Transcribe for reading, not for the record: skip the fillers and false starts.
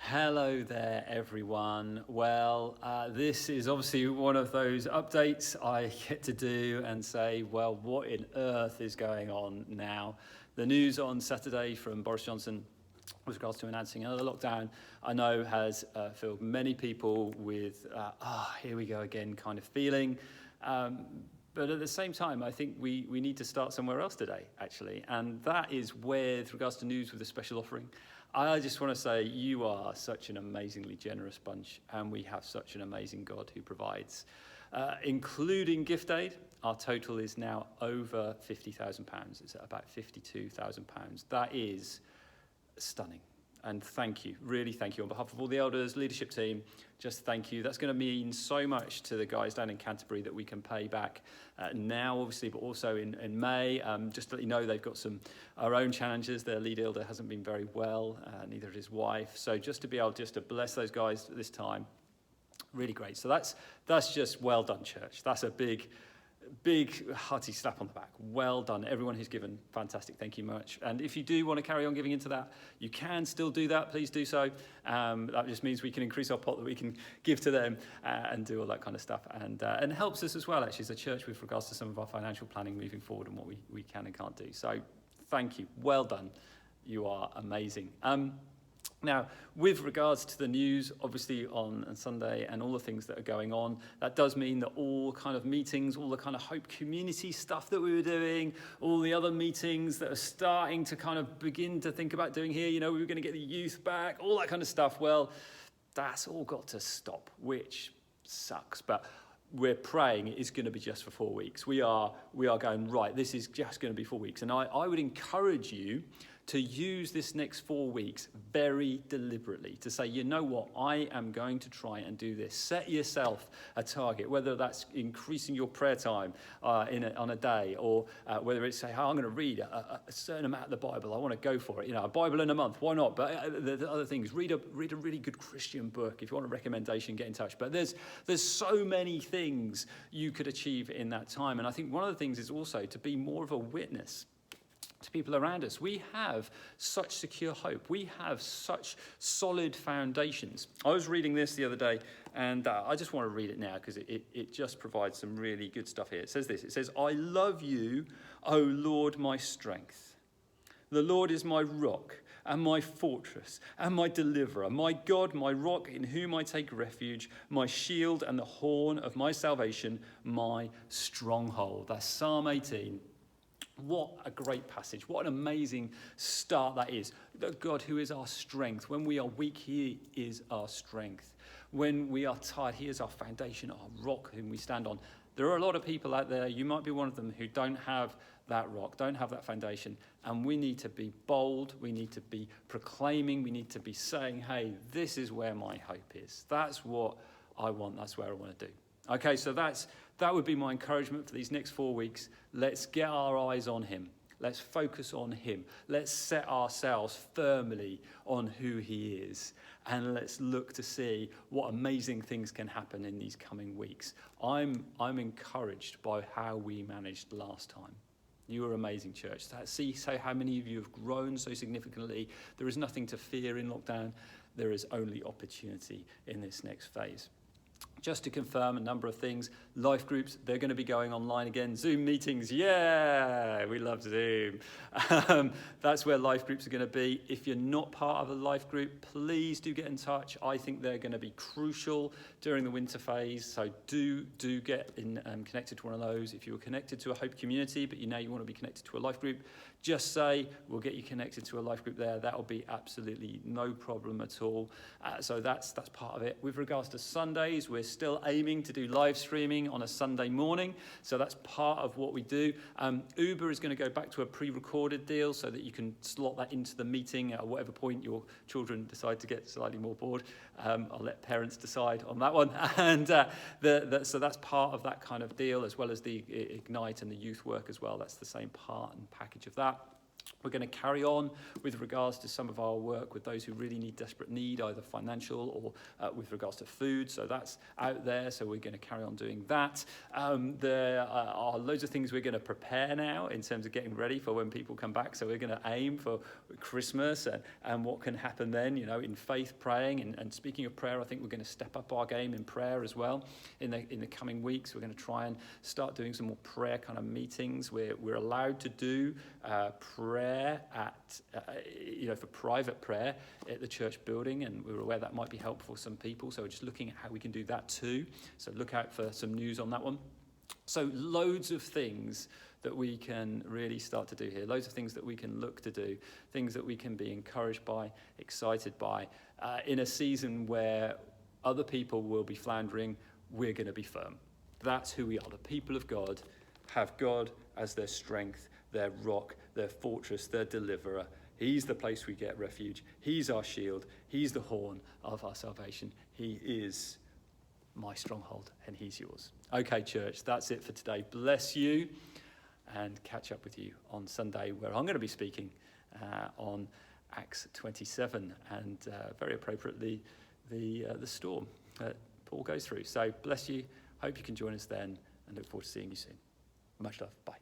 Hello there, everyone. Well, this is obviously one of those updates I get to do and say, well, what in earth is going on now? The news on Saturday from Boris Johnson with regards to announcing another lockdown, I know has filled many people with, here we go again kind of feeling. But at the same time, I think we need to start somewhere else today, actually. And that is with regards to news with a special offering. I just want to say you are such an amazingly generous bunch, and we have such an amazing God who provides. Including gift aid, our total is now over £50,000. It's at about £52,000. That is stunning. And thank you, really thank you. On behalf of all the elders, leadership team, just thank you. That's going to mean so much to the guys down in Canterbury that we can pay back now, obviously, but also in May. Just to let you know, they've got our own challenges. Their lead elder hasn't been very well, neither has his wife. So just to be able just to bless those guys at this time, really great. So that's just well done, church. That's a big hearty slap on the back. Well done. Everyone who's given, fantastic. Thank you much. And if you do want to carry on giving into that, you can still do that. Please do so. That just means we can increase our pot that we can give to them and do all that kind of stuff. And helps us as well, actually, as a church with regards to some of our financial planning moving forward and what we can and can't do. So thank you. Well done. You are amazing. Now, with regards to the news, obviously on Sunday and all the things that are going on, that does mean that all kind of meetings, all the kind of Hope Community stuff that we were doing, all the other meetings that are starting to kind of begin to think about doing here, we were going to get the youth back, all that kind of stuff. Well, that's all got to stop, which sucks. But we're praying it is going to be just for 4 weeks. We are going, right, this is just going to be 4 weeks. And I would encourage you to use this next 4 weeks very deliberately, to say, you know what, I am going to try and do this. Set yourself a target, whether that's increasing your prayer time on a day, or whether it's say, I'm going to read a certain amount of the Bible. I want to go for it. A Bible in a month, why not? But the other things, read a really good Christian book. If you want a recommendation, get in touch. But there's so many things you could achieve in that time. And I think one of the things is also to be more of a witness to people around us. We have such secure hope. We have such solid foundations. I was reading this the other day, and I just want to read it now because it just provides some really good stuff here. It says this. It says, I love you, O Lord, my strength. The Lord is my rock and my fortress and my deliverer, my God, my rock in whom I take refuge, my shield and the horn of my salvation, my stronghold. That's Psalm 18. What a great passage. What an amazing start that is. The God who is our strength. When we are weak, he is our strength. When we are tired, he is our foundation, our rock whom we stand on. There are a lot of people out there, you might be one of them, who don't have that rock, don't have that foundation. And we need to be bold. We need to be proclaiming. We need to be saying, hey, this is where my hope is. That's what I want. That's where I want to do. Okay, so that would be my encouragement for these next 4 weeks. Let's get our eyes on him. Let's focus on him. Let's set ourselves firmly on who he is. And let's look to see what amazing things can happen in these coming weeks. I'm encouraged by how we managed last time. You were amazing, church. See how many of you have grown so significantly. There is nothing to fear in lockdown. There is only opportunity in this next phase. Just to confirm a number of things, life groups, they're going to be going online again. Zoom meetings, yeah, we love Zoom. That's where life groups are going to be. If you're not part of a life group, please do get in touch. I think they're going to be crucial during the winter phase, so do get connected to one of those. If you were connected to a Hope Community, but you want to be connected to a life group, just say, we'll get you connected to a life group there. That'll be absolutely no problem at all. So that's part of it. With regards to Sundays, we're still aiming to do live streaming on a Sunday morning. So that's part of what we do. Uber is going to go back to a pre-recorded deal so that you can slot that into the meeting at whatever point your children decide to get slightly more bored. I'll let parents decide on that one. And so that's part of that kind of deal, as well as the Ignite and the youth work as well. That's the same part and package of that. We're going to carry on with regards to some of our work with those who really need desperate need, either financial or with regards to food. So that's out there. So we're going to carry on doing that. There are loads of things we're going to prepare now in terms of getting ready for when people come back. So we're going to aim for Christmas and what can happen then, in faith praying. And speaking of prayer, I think we're going to step up our game in prayer as well in the coming weeks. We're going to try and start doing some more prayer kind of meetings where we're allowed to do prayer for private prayer at the church building, and we're aware that might be helpful for some people, so we're just looking at how we can do that too. So look out for some news on that one. So loads of things that we can really start to do here, loads of things that we can look to do, things that we can be encouraged by, excited by, in a season where other people will be floundering. We're going to be firm. That's who we are. The people of God have God as their strength, their rock, their fortress, their deliverer. He's the place we get refuge. He's our shield. He's the horn of our salvation. He is my stronghold, and he's yours. Okay, church, that's it for today. Bless you, and catch up with you on Sunday, where I'm going to be speaking on Acts 27, and very appropriately, the storm that Paul goes through. So bless you. Hope you can join us then, and look forward to seeing you soon. Much love. Bye.